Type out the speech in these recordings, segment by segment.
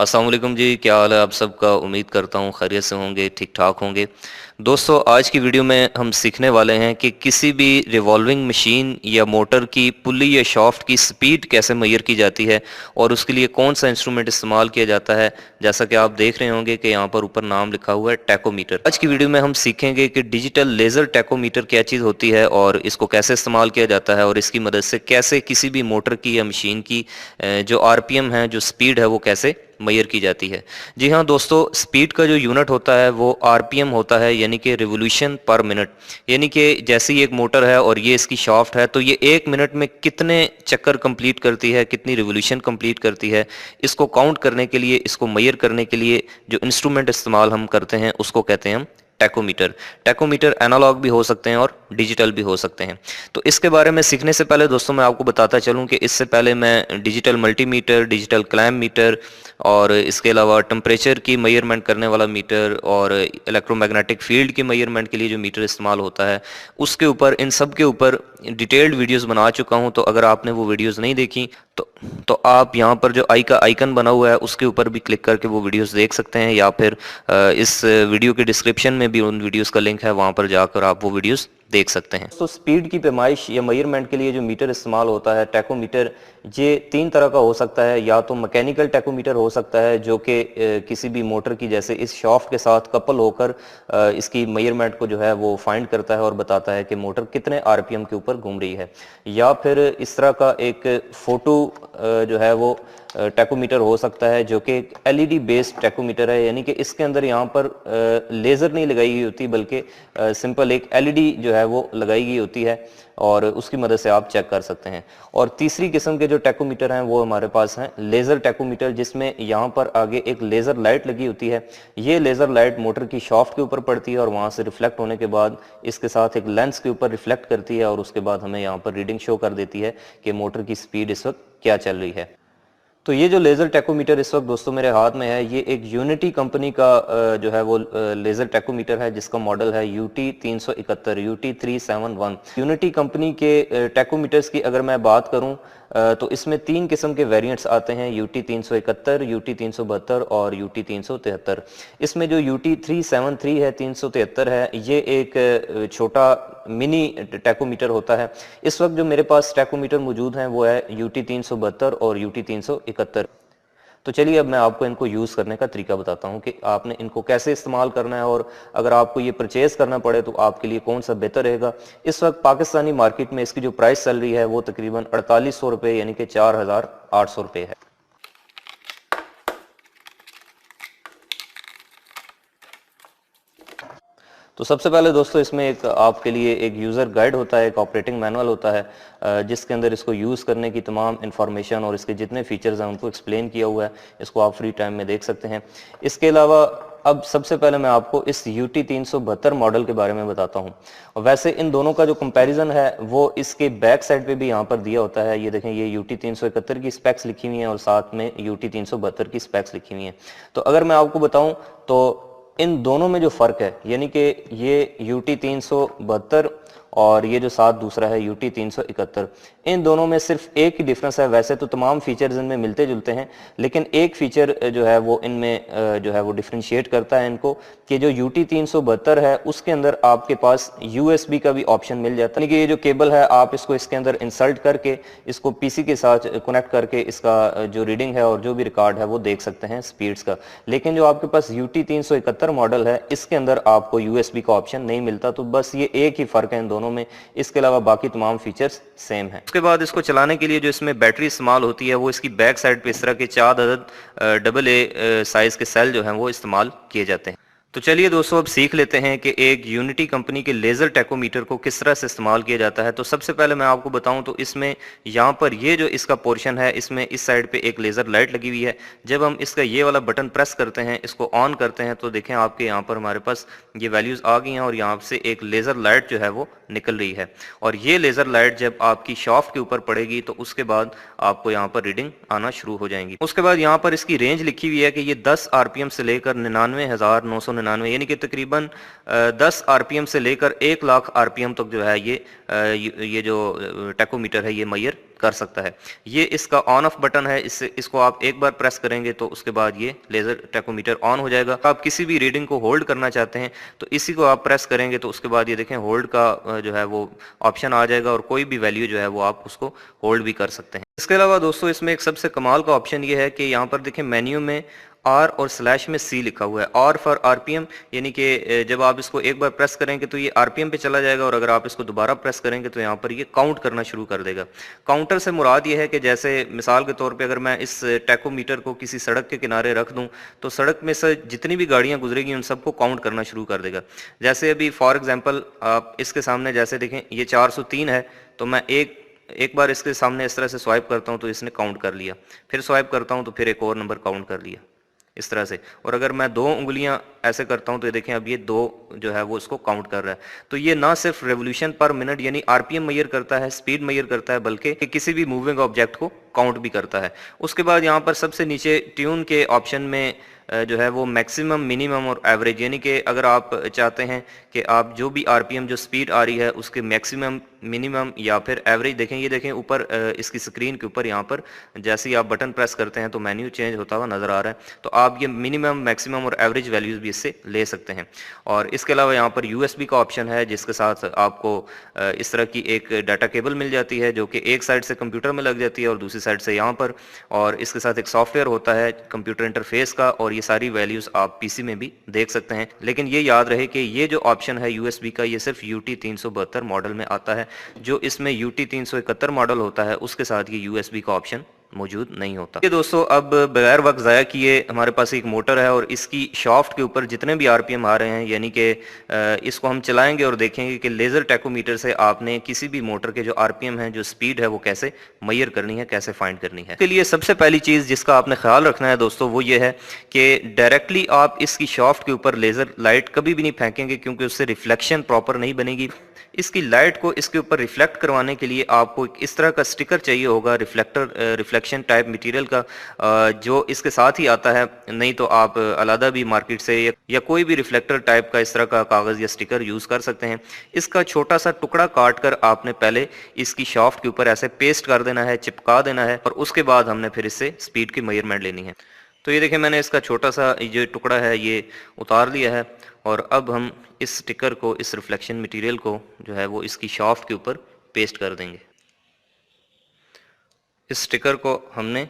अस्सलाम वालेकुम जी, क्या हाल है आप सबका। उम्मीद करता हूँ खैरियत से होंगे, ठीक ठाक होंगे। दोस्तों, आज की वीडियो में हम सीखने वाले हैं कि किसी भी रिवॉल्विंग मशीन या मोटर की पुली या शाफ्ट की स्पीड कैसे मेजर की जाती है और उसके लिए कौन सा इंस्ट्रूमेंट इस्तेमाल किया जाता है। जैसा कि आप देख रहे होंगे कि यहाँ पर ऊपर नाम लिखा हुआ है टैकोमीटर। आज की वीडियो में हम सीखेंगे कि डिजिटल लेज़र टैकोमीटर क्या चीज़ होती है और इसको कैसे इस्तेमाल किया जाता है और इसकी मदद से कैसे किसी भी मोटर की या मशीन की जो आरपीएम है, जो स्पीड है, वो कैसे मेजर की जाती है। जी हाँ दोस्तों, स्पीड का जो यूनिट होता है वो आरपीएम होता है, यानी कि रिवोल्यूशन पर मिनट। यानी कि जैसे ही एक मोटर है और ये इसकी शाफ्ट है, तो ये 1 मिनट में कितने चक्कर कंप्लीट करती है, कितनी रिवोल्यूशन कंप्लीट करती है, इसको काउंट करने के लिए, इसको मेजर करने के लिए जो इंस्ट्रूमेंट इस्तेमाल हम करते हैं उसको कहते हैं हम टैकोमीटर। टैकोमीटर एनालॉग भी हो सकते हैं और डिजिटल भी हो सकते हैं। तो इसके बारे में सीखने से पहले दोस्तों मैं आपको बताता चलूं कि इससे पहले मैं digital multimeter, digital clamp meter और इसके अलावा टेम्परेचर की मेजरमेंट करने वाला मीटर और इलेक्ट्रोमैग्नेटिक फील्ड की मेजरमेंट के लिए जो मीटर इस्तेमाल होता है, उसके ऊपर, इन सब के ऊपर डिटेल्ड वीडियोस बना चुका हूं। तो अगर आपने वो वीडियोस नहीं देखी तो आप यहाँ पर जो आई का आइकन बना हुआ है उसके ऊपर भी क्लिक करके वो वीडियोस देख सकते हैं, या फिर इस वीडियो के डिस्क्रिप्शन में भी उन वीडियोस का लिंक है, वहाँ पर जाकर आप वो वीडियोस देख सकते हैं। तो स्पीड की पैमाइश या मेजरमेंट के लिए जो मीटर इस्तेमाल होता है टैकोमीटर, ये 3 तरह का हो सकता है। या तो मैकेनिकल टैकोमीटर हो सकता है जो कि किसी भी मोटर की, जैसे इस शाफ्ट के साथ कपल होकर इसकी मेजरमेंट को जो है वो फाइंड करता है और बताता है कि मोटर कितने आरपीएम के ऊपर घूम रही है। या फिर इस तरह का एक फोटो जो है वो टैकोमीटर हो सकता है जो कि एलईडी बेस्ड टैकोमीटर है, यानी कि इसके अंदर यहाँ पर लेज़र नहीं लगाई गई होती, बल्कि सिंपल एक एलईडी जो है वो लगाई गई होती है और उसकी मदद से आप चेक कर सकते हैं। और तीसरी किस्म के जो टैकोमीटर हैं वो हमारे पास हैं लेज़र टैकोमीटर, जिसमें यहाँ पर आगे एक लेज़र लाइट लगी होती है। ये लेज़र लाइट मोटर की शाफ्ट के ऊपर पड़ती है और वहाँ से रिफ्लेक्ट होने के बाद इसके साथ एक लेंस के ऊपर रिफ्लेक्ट करती है और उसके बाद हमें यहाँ पर रीडिंग शो कर देती है कि मोटर की स्पीड इस वक्त क्या चल रही है। तो ये जो लेज़र टैकोमीटर इस वक्त दोस्तों मेरे हाथ में है, ये एक यूनिटी कंपनी का जो है वो लेज़र टैकोमीटर है, जिसका मॉडल है यूटी 371, यूटी 371। यूनिटी कंपनी के टैकोमीटर्स की अगर मैं बात करूं तो इसमें 3 किस्म के वेरिएंट्स आते हैं, यूटी 371, यूटी 372 और यूटी 373। इसमें जो यूटी 373 है, 373 है, ये एक छोटा मिनी टैकोमीटर होता है। इस वक्त जो मेरे पास टैकोमीटर मौजूद हैं वो है यूटी 372 और यूटी 371। तो चलिए अब मैं आपको इनको यूज़ करने का तरीका बताता हूँ कि आपने इनको कैसे इस्तेमाल करना है और अगर आपको ये परचेज़ करना पड़े तो आपके लिए कौन सा बेहतर रहेगा। इस वक्त पाकिस्तानी मार्केट में इसकी जो प्राइस चल रही है वो तकरीबन 4800 रुपये, यानी कि 4800 रुपये है। तो सबसे पहले दोस्तों इसमें एक आपके लिए एक यूज़र गाइड होता है, एक ऑपरेटिंग मैनुअल होता है, जिसके अंदर इसको यूज़ करने की तमाम इन्फॉर्मेशन और इसके जितने फीचर्स हैं उनको एक्सप्लेन किया हुआ है। इसको आप फ्री टाइम में देख सकते हैं। इसके अलावा अब सबसे पहले मैं आपको इस यूटी 372 मॉडल के बारे में बताता हूँ। और वैसे इन दोनों का जो कंपैरिजन है वो इसके बैक साइड पे भी यहाँ पर दिया होता है। ये देखें, ये यूटी 371 की स्पेक्स लिखी हुई हैं और साथ में यूटी 372 की स्पेक्स लिखी हुई हैं। तो अगर मैं आपको बताऊँ तो इन दोनों में जो फ़र्क है, यानी कि ये यूटी 372 और ये जो साथ दूसरा है यूटी 371, इन दोनों में सिर्फ एक ही डिफरेंस है। वैसे तो तमाम फीचर्स इनमें मिलते जुलते हैं, लेकिन एक फीचर जो है वो इनमें जो है वो डिफ्रेंशिएट करता है इनको, कि जो यूटी 372 है उसके अंदर आपके पास यूएसबी का भी ऑप्शन मिल जाता है। यानी कि ये जो केबल है आप इसको इसके अंदर इंसर्ट करके इसको पीसी के साथ कनेक्ट करके इसका जो रीडिंग है और जो भी रिकॉर्ड है वो देख सकते हैं स्पीड्स का। लेकिन जो आपके पास यूटी 371 मॉडल है इसके अंदर आपको यूएसबी का ऑप्शन नहीं मिलता। तो बस ये एक ही फ़र्क है इन दोनों में, इसके अलावा बाकी तमाम फीचर्स सेम है। उसके बाद इसको चलाने के लिए जो इसमें बैटरी इस्तेमाल होती है वो इसकी बैक साइड पे इस तरह के 4 अदद AA साइज के सेल जो हैं वो इस्तेमाल किए जाते हैं। तो चलिए दोस्तों अब सीख लेते हैं कि एक यूनिटी कंपनी के लेज़र टैकोमीटर को किस तरह से इस्तेमाल किया जाता है। तो सबसे पहले मैं आपको बताऊं तो इसमें यहाँ पर ये जो इसका पोर्शन है, इसमें इस साइड पे एक लेज़र लाइट लगी हुई है। जब हम इसका ये वाला बटन प्रेस करते हैं, इसको ऑन करते हैं, तो देखें आपके यहाँ पर हमारे पास ये वैल्यूज़ आ गई हैं और यहाँ से एक लेज़र लाइट जो है वो निकल रही है। और ये लेज़र लाइट जब आपकी शाफ्ट के ऊपर पड़ेगी तो उसके बाद आपको यहाँ पर रीडिंग आना शुरू हो जाएंगी। उसके बाद यहाँ पर इसकी रेंज लिखी हुई है कि ये 10 आरपीएम से लेकर 99,999, यानी कि तकरीबन 10 आरपीएम से लेकर 1 लाख आरपीएम तक जो है ये जो टैकोमीटर है ये मेजर कर सकता है। ये इसका ऑन ऑफ बटन है, इसको आप एक बार प्रेस करेंगे तो उसके बाद ये लेज़र टैकोमीटर ऑन हो जाएगा। आप किसी भी रीडिंग को होल्ड करना चाहते हैं तो इसी को आप प्रेस करेंगे तो उसके बाद ये देखें होल्ड का जो है वो ऑप्शन आ जाएगा और कोई भी वैल्यू जो है वो आप उसको होल्ड भी कर सकते हैं। इसके अलावा दोस्तों इसमें एक सबसे कमाल का ऑप्शन ये है कि यहाँ पर देखें मेन्यू में आर और स्लैश में सी लिखा हुआ है। आर फॉर आरपीएम, यानी कि जब आप इसको एक बार प्रेस करेंगे तो ये आरपीएम पे चला जाएगा और अगर आप इसको दोबारा प्रेस करेंगे तो यहाँ पर ये काउंट करना शुरू कर देगा। काउंटर से मुराद ये है कि जैसे मिसाल के तौर पे अगर मैं इस टैकोमीटर को किसी सड़क के किनारे रख दूं तो सड़क में से जितनी भी गाड़ियाँ गुजरेगी उन सबको काउंट करना शुरू कर देगा। जैसे अभी फॉर एग्जाम्पल आप इसके सामने जैसे देखें ये 403 है, तो मैं एक बार इसके सामने इस तरह से स्वाइप करता हूं तो इसने काउंट कर लिया, फिर स्वाइप करता हूं तो फिर एक और नंबर काउंट कर लिया, इस तरह से। और अगर मैं 2 उंगलियां ऐसे करता हूं तो ये देखें अब ये 2 जो है वो इसको काउंट कर रहा है। तो ये ना सिर्फ रेवोल्यूशन पर मिनट यानी आरपीएम मेजर करता है, स्पीड मेजर करता है, बल्कि किसी भी मूविंग ऑब्जेक्ट को काउंट भी करता है। उसके बाद यहाँ पर सबसे नीचे ट्यून के ऑप्शन में जो है वो मैक्सिमम, मिनिमम और एवरेज, यानी कि अगर आप चाहते हैं कि आप जो भी आरपीएम जो स्पीड आ रही है उसके मैक्सिमम, मिनिमम या फिर एवरेज देखें। ये देखें ऊपर इसकी स्क्रीन के ऊपर यहाँ पर जैसे ही आप बटन प्रेस करते हैं तो मेन्यू चेंज होता हुआ नज़र आ रहा है। तो आप ये मिनिमम, मैक्सिमम और एवरेज वैल्यूज़ भी इससे ले सकते हैं। और इसके अलावा यहाँ पर यूएसबी का ऑप्शन है जिसके साथ आपको इस तरह की एक डाटा केबल मिल जाती है जो कि एक साइड से कंप्यूटर में लग जाती है और दूसरी साइड से यहाँ पर, और इसके साथ एक सॉफ्टवेयर होता है कंप्यूटर इंटरफेस का, और ये सारी वैल्यूज़ आप पीसी में भी देख सकते हैं। लेकिन ये याद रहे कि ये जो ऑप्शन है यूएसबी का ये सिर्फ UT 372 मॉडल में आता है। जो इसमें UT 371 मॉडल होता है उसके साथ ये यूएसबी का ऑप्शन मौजूद नहीं होता। ये दोस्तों अब बगैर वक्त ज़ाया किए हमारे पास एक मोटर है और इसकी शाफ्ट के ऊपर जितने भी आरपीएम आ रहे हैं, यानी कि इसको हम चलाएंगे और देखेंगे कि लेज़र टैकोमीटर से आपने किसी भी मोटर के जो आरपीएम है, जो स्पीड है, वो कैसे मेजर करनी है, कैसे फाइंड करनी है। इसके लिए सबसे पहली चीज़ जिसका आपने ख्याल रखना है दोस्तों वो ये है कि डायरेक्टली आप इसकी शाफ्ट के ऊपर लेज़र लाइट कभी भी नहीं फेंकेंगे क्योंकि उससे रिफ्लेक्शन प्रॉपर नहीं बनेगी। इसकी लाइट को इसके ऊपर रिफ्लेक्ट करवाने के लिए आपको इस तरह का स्टिकर चाहिए होगा, रिफ्लेक्शन टाइप मटेरियल का, जो इसके साथ ही आता है। नहीं तो आप अलग भी मार्केट से या कोई भी रिफ्लेक्टर टाइप का इस तरह का कागज़ या स्टिकर यूज़ कर सकते हैं। इसका छोटा सा टुकड़ा काट कर आपने पहले इसकी शाफ्ट के ऊपर ऐसे पेस्ट कर देना है, चिपका देना है, और उसके बाद हमने फिर इससे स्पीड की मेजरमेंट लेनी है। तो ये देखिए मैंने इसका छोटा सा जो टुकड़ा है ये उतार लिया है और अब हम इस स्टिकर को, इस रिफ्लेक्शन मटेरियल को जो है वो इसकी शाफ्ट के ऊपर पेस्ट कर देंगे। इस स्टिकर को हमने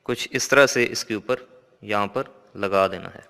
कुछ इस तरह से इसके ऊपर यहाँ पर लगा देना है।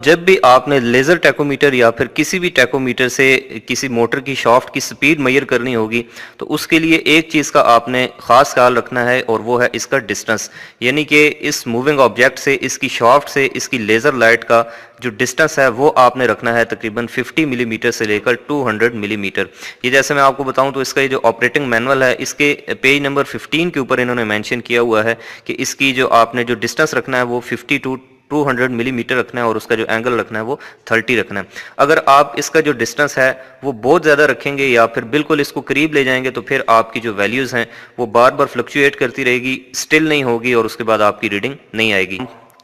जब भी आपने लेज़र टैकोमीटर या फिर किसी भी टैकोमीटर से किसी मोटर की शाफ्ट की स्पीड मेजर करनी होगी तो उसके लिए एक चीज़ का आपने ख़ास ख्याल रखना है और वो है इसका डिस्टेंस, यानी कि इस मूविंग ऑब्जेक्ट से, इसकी शाफ्ट से, इसकी लेज़र लाइट का जो डिस्टेंस है वो आपने रखना है तकरीबन 50 मिलीमीटर से लेकर 200 मिलीमीटर। ये जैसे मैं आपको बताऊं तो इसका ये जो ऑपरेटिंग मैनुअल है इसके पेज नंबर 15 के ऊपर इन्होंने मेंशन किया हुआ है कि इसकी जो आपने जो डिस्टेंस रखना है वो 50 टू 200 मिलीमीटर रखना है और उसका जो एंगल रखना है वो 30 रखना है। अगर आप इसका जो डिस्टेंस है वो बहुत ज़्यादा रखेंगे या फिर बिल्कुल इसको करीब ले जाएंगे तो फिर आपकी जो वैल्यूज़ हैं वो बार बार फ्लक्चुएट करती रहेगी, स्टिल नहीं होगी और उसके बाद आपकी रीडिंग नहीं आएगी।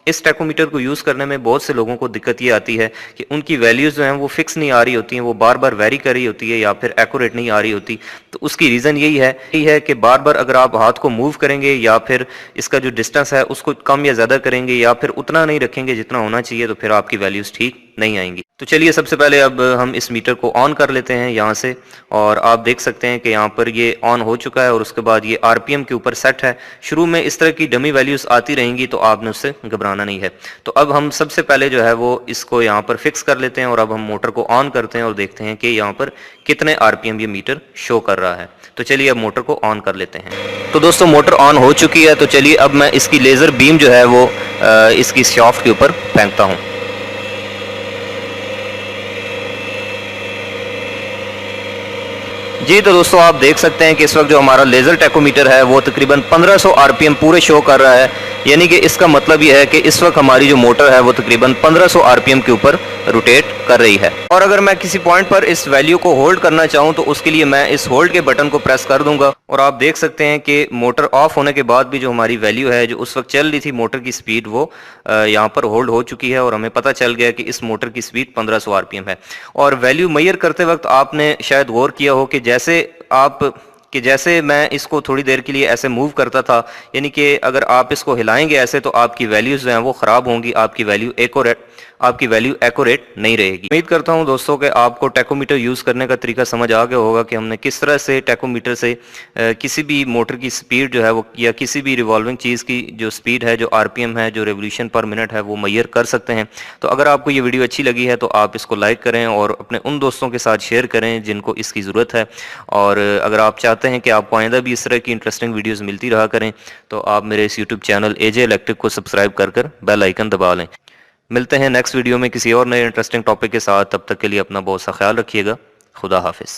इस टैकोमीटर को यूज़ करने में बहुत से लोगों को दिक्कत ये आती है कि उनकी वैल्यूज़ जो हैं वो फिक्स नहीं आ रही होती हैं, वो बार बार वेरी कर रही होती है या फिर एक्यूरेट नहीं आ रही होती। तो उसकी रीज़न यही है कि बार बार अगर आप हाथ को मूव करेंगे या फिर इसका जो डिस्टेंस है उसको कम या ज़्यादा करेंगे या फिर उतना नहीं रखेंगे जितना होना चाहिए तो फिर आपकी वैल्यूज़ ठीक नहीं आएंगी। तो चलिए सबसे पहले अब हम इस मीटर को ऑन कर लेते हैं यहाँ से, और आप देख सकते हैं कि यहाँ पर ये ऑन हो चुका है और उसके बाद ये आरपीएम के ऊपर सेट है। शुरू में इस तरह की डमी वैल्यूज़ आती रहेंगी तो आपने उससे घबराना नहीं है। तो अब हम सबसे पहले जो है वो इसको यहाँ पर फिक्स कर लेते हैं और अब हम मोटर को ऑन करते हैं और देखते हैं कि यहाँ पर कितने आरपीएम ये मीटर शो कर रहा है। तो चलिए अब मोटर को ऑन कर लेते हैं। तो दोस्तों मोटर ऑन हो चुकी है, तो चलिए अब मैं इसकी लेज़र बीम जो है वो इसकी शाफ्ट के ऊपर फेंकता हूँ। जी तो दोस्तों आप देख सकते हैं कि इस वक्त जो हमारा लेज़र टैकोमीटर है वो तकरीबन 1500 आरपीएम पूरे शो कर रहा है, यानी कि इसका मतलब ये है कि इस वक्त हमारी जो मोटर है वो तकरीबन 1500 आरपीएम के ऊपर रोटेट कर रही है। और अगर मैं किसी पॉइंट पर इस वैल्यू को होल्ड करना चाहूँ तो उसके लिए मैं इस होल्ड के बटन को प्रेस कर दूंगा और आप देख सकते हैं कि मोटर ऑफ होने के बाद भी जो हमारी वैल्यू है, जो उस वक्त चल रही थी मोटर की स्पीड, वो यहाँ पर होल्ड हो चुकी है और हमें पता चल गया कि इस मोटर की स्पीड 1500 आरपीएम है। और वैल्यू मेजर करते वक्त आपने शायद गौर किया हो कि जैसे आप कि जैसे मैं इसको थोड़ी देर के लिए ऐसे मूव करता था, यानी कि अगर आप इसको हिलाएंगे ऐसे तो आपकी वैल्यूज़ जो हैं वो ख़राब होंगी, आपकी वैल्यू एक्यूरेट नहीं रहेगी। उम्मीद करता हूं दोस्तों कि आपको टैकोमीटर यूज़ करने का तरीका समझ आ गया होगा कि हमने किस तरह से टैकोमीटर से किसी भी मोटर की स्पीड जो है वो या किसी भी रिवॉल्विंग चीज़ की जो स्पीड है, जो आरपीएम है, जो रेवोल्यूशन पर मिनट है, वो मैयर कर सकते हैं। तो अगर आपको ये वीडियो अच्छी लगी है तो आप इसको लाइक करें और अपने उन दोस्तों के साथ शेयर करें जिनको इसकी ज़रूरत है। और अगर आप चाहते हैं कि आपको आइंदा भी इस तरह की इंटरेस्टिंग वीडियोज़ मिलती रहा करें तो आप मेरे इस यूट्यूब चैनल एजे इलेक्ट्रिक को सब्सक्राइब कर बेल आइकन दबा लें। मिलते हैं नेक्स्ट वीडियो में किसी और नए इंटरेस्टिंग टॉपिक के साथ। तब तक के लिए अपना बहुत सा ख्याल रखिएगा। खुदा हाफिज़।